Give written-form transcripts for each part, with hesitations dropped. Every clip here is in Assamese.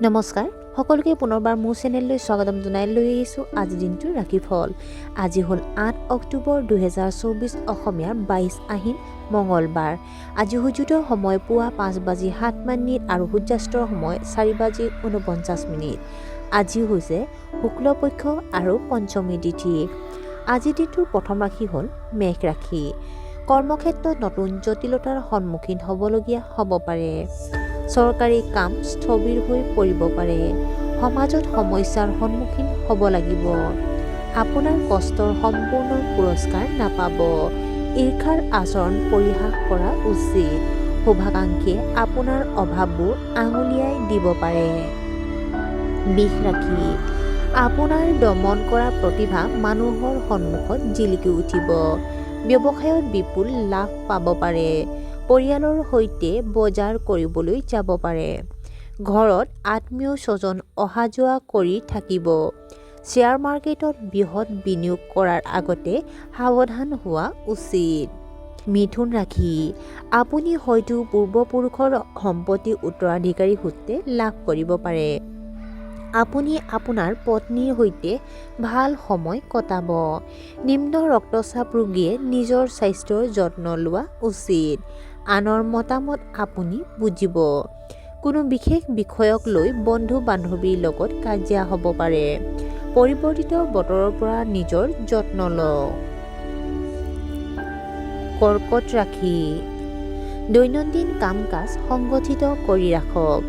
নমস্কাৰ সকলোকে পুনৰবাৰ মোৰ চেনেললৈ স্বাগতম জনাই লৈ আহিছোঁ আজি দিনটোৰ ৰাশিফল। আজি হ'ল 8 অক্টোবৰ 2024 অসমীয়াৰ 22 আহিন মঙলবাৰ। আজি সূৰ্যোদয়ৰ সময় পুৱা 5:07 আৰু সূৰ্যাস্তৰ সময় 4:49। আজি হৈছে শুক্লপক্ষ আৰু পঞ্চমী তিথি। আজিৰ দিনটোৰ প্ৰথম ৰাশি হ'ল মেষ ৰাশি। কৰ্মক্ষেত্ৰত নতুন জটিলতাৰ সন্মুখীন হ'বলগীয়া হ'ব পাৰে। চৰকাৰী কাম স্থবিৰ হৈ পৰিব পাৰে। সমাজত সমস্যাৰ সন্মুখীন হ'ব লাগিব। আপোনাৰ কষ্টৰ সম্পূৰ্ণ পুৰস্কাৰ নাপাব। ঈৰ্ষাৰ আচৰণ পৰিহাস কৰা উচিত। শুভাকাংক্ষীয়ে আপোনাৰ অভাৱবোৰ আঙুলিয়াই দিব পাৰে। বৃষ ৰাশি। আপোনাৰ দমন কৰা প্ৰতিভা মানুহৰ সন্মুখত জিলিকি উঠিব। ব্যৱসায়ত বিপুল লাভ পাব পাৰে। পৰিয়ালৰ সৈতে বজাৰ কৰিবলৈ যাব পাৰে। ঘৰত আত্মীয় স্বজন অহা যোৱা কৰি থাকিব। শ্বেয়াৰ মাৰ্কেটত বৃহৎ বিনিয়োগ কৰাৰ আগতে সাৱধান হোৱা উচিত। মিথুন ৰাশি। আপুনি হয়তো পূৰ্বপুৰুষৰ সম্পত্তি উত্তৰাধিকাৰী সূত্ৰে লাভ কৰিব পাৰে। আপুনি আপোনাৰ পত্নীৰ সৈতে ভাল সময় কটাব। নিম্ন ৰক্তচাপ ৰোগীয়ে নিজৰ স্বাস্থ্যৰ যত্ন লোৱা উচিত। আনৰ মতামত আপুনি বুজিব। কোনো বিশেষ বিষয়ক লৈ বন্ধু বান্ধৱীৰ লগত কাজিয়া হ'ব পাৰে। পৰিৱৰ্তিত বতৰৰ পৰা নিজৰ যত্ন লওক। কৰ্কট ৰাশি। দৈনন্দিন কাম কাজ সংগঠিত কৰি ৰাখক।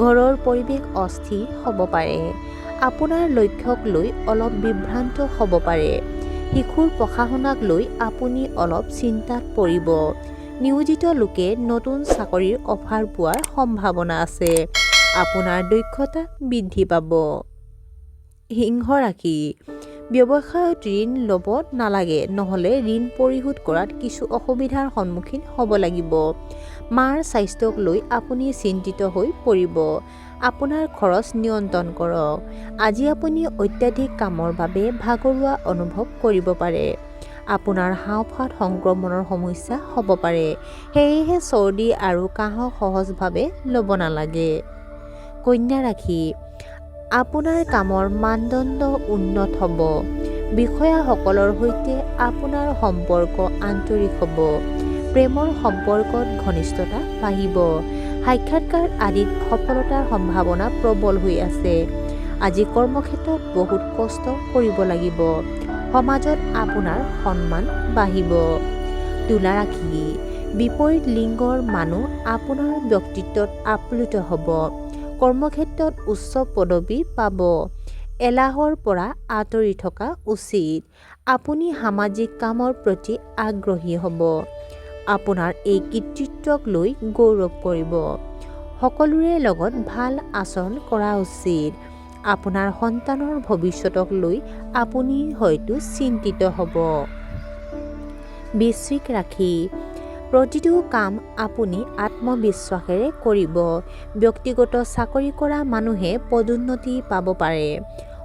ঘৰৰ পৰিৱেশ অস্থিৰ হ'ব পাৰে। আপোনাৰ লক্ষ্যক লৈ অলপ বিভ্ৰান্ত হ'ব পাৰে। শিশুৰ পঢ়া-শুনাক লৈ আপুনি অলপ চিন্তাত পৰিব। নিয়োজিত লোকে নতুন চাকৰিৰ অফাৰ পোৱাৰ সম্ভাৱনা আছে। আপোনাৰ দক্ষতা বৃদ্ধি পাব। সিংহ ৰাশি। ব্যৱসায়ত ঋণ ল'ব নালাগে, নহ'লে ঋণ পৰিশোধ কৰাত কিছু অসুবিধাৰ সন্মুখীন হ'ব লাগিব। মাৰ স্বাস্থ্যক লৈ আপুনি চিন্তিত হৈ পৰিব। আপোনাৰ খৰচ নিয়ন্ত্ৰণ কৰক। আজি আপুনি অত্যাধিক কামৰ বাবে ভাগৰুৱা অনুভৱ কৰিব পাৰে। আপোনাৰ হাঁওফাঁওত সংক্ৰমণৰ সমস্যা হ'ব পাৰে। সেয়েহে চৰ্দি আৰু কাহক সহজভাৱে ল'ব নালাগে। কন্যা ৰাশি। আপোনাৰ কামৰ মানদণ্ড উন্নত হ'ব। বিষয়াসকলৰ সৈতে আপোনাৰ সম্পৰ্ক আন্তৰিক হ'ব। প্ৰেমৰ সম্পৰ্কত ঘনিষ্ঠতা বাঢ়িব। সাক্ষাৎকাৰ আদিত সফলতাৰ সম্ভাৱনা প্ৰবল হৈ আছে। আজি কৰ্মক্ষেত্ৰত বহুত কষ্ট কৰিব লাগিব। সমাজত আপোনাৰ সন্মান বাঢ়িব। তুলা ৰাশি। বিপৰীত লিংগৰ মানুহ আপোনাৰ ব্যক্তিত্বত আপ্লুত হ'ব। কৰ্মক্ষেত্ৰত উচ্চ পদবী পাব। এলাহৰ পৰা আঁতৰি থকা উচিত। আপুনি সামাজিক কামৰ প্ৰতি আগ্ৰহী হ'ব। আপোনাৰ এই কৃতিত্বক লৈ গৌৰৱ কৰিব। সকলোৰে লগত ভাল আচৰণ কৰা উচিত। আপোনাৰ সন্তানৰ ভৱিষ্যতক লৈ আপুনি হয়তো চিন্তিত হ'ব। বৃশ্চিক ৰাশি। প্ৰতিটো কাম আপুনি আত্মবিশ্বাসেৰে কৰিব। ব্যক্তিগত চাকৰি কৰা মানুহে পদোন্নতি পাব পাৰে।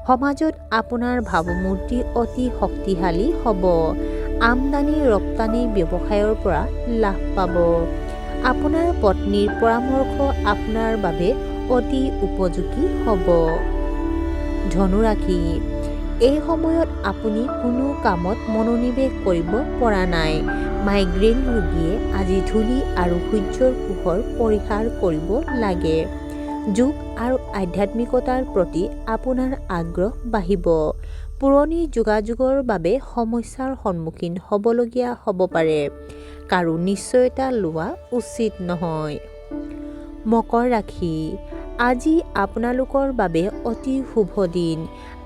সমাজত আপোনাৰ ভাৱমূৰ্তি অতি শক্তিশালী হ'ব। আমদানি ৰপ্তানি ব্যৱসায়ৰ পৰা লাভ পাব। আপোনাৰ পত্নীৰ পৰামৰ্শ আপোনাৰ বাবে অতি উপযোগী হ'ব। ধনু ৰাশি। এই সময়ত আপুনি কোনো কামত মনোনিৱেশ কৰিব পৰা নাই। মাইগ্ৰেইন ৰোগীয়ে আজি ধূলি আৰু সূৰ্যৰ পোহৰ পৰিহাৰ কৰিব লাগে। যোগ আৰু আধ্যাত্মিকতাৰ প্ৰতি আপোনাৰ আগ্ৰহ বাঢ়িব। পুৰণি যোগাযোগৰ বাবে সমস্যাৰ সন্মুখীন হ'বলগীয়া হ'ব পাৰে। কাৰো নিশ্চয়তা লোৱা উচিত নহয়। মকৰ ৰাশি। আজি আপোনালোকৰ বাবে অতি শুভ দিন।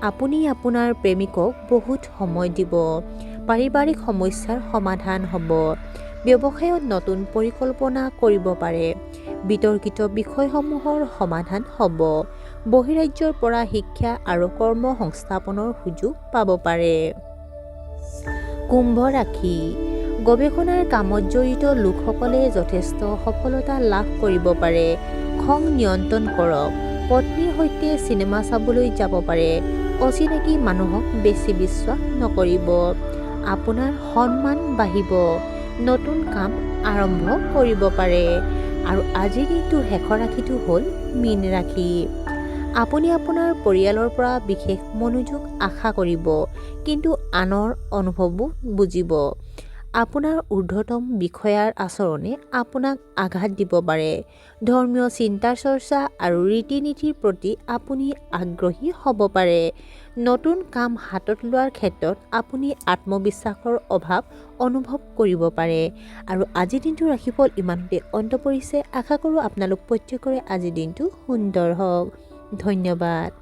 আপুনি আপোনাৰ প্ৰেমিকক বহুত সময় দিব। পাৰিবাৰিক সমস্যাৰ সমাধান হ'ব। ব্যৱসায়ত নতুন পৰিকল্পনা কৰিব পাৰে। বিতৰ্কিত বিষয়সমূহৰ সমাধান হ'ব। বহিৰাজ্যৰ পৰা শিক্ষা আৰু কৰ্ম সংস্থাপনৰ সুযোগ পাব পাৰে। কুম্ভ ৰাশি। গৱেষণাৰ কামত জড়িত লোকসকলে যথেষ্ট সফলতা লাভ কৰিব পাৰে। খং নিয়ন্ত্ৰণ কৰক। পত্নীৰ সৈতে চিনেমা চাবলৈ যাব পাৰে। অচিনাকি মানুহক বেছি বিশ্বাস নকৰিব। আপোনাৰ সন্মান বাঢ়িব। নতুন কাম আৰম্ভ কৰিব পাৰে। আৰু আজিৰ দিনটোৰ শেষৰ ৰাশিটো হ'ল মীন ৰাশি। আপুনি আপোনাৰ পৰিয়ালৰ পৰা বিশেষ মনোযোগ আশা কৰিব, কিন্তু আনৰ অনুভৱো বুজিব। আপোনাৰ ঊৰ্ধ্বতম বিষয়াৰ আচৰণে আপোনাক আঘাত দিব পাৰে। ধৰ্মীয় চিন্তা চৰ্চা আৰু ৰীতি-নীতিৰ প্ৰতি আপুনি আগ্ৰহী হ'ব পাৰে। নতুন কাম হাতত লোৱাৰ ক্ষেত্ৰত আপুনি আত্মবিশ্বাসৰ অভাৱ অনুভৱ কৰিব পাৰে। আৰু আজিৰ দিনটোৰ ৰাশিফল ইমানতে অন্ত পৰিছে। আশা কৰোঁ আপোনালোক প্ৰত্যেকৰে আজিৰ দিনটো সুন্দৰ হওক। ধন্যবাদ।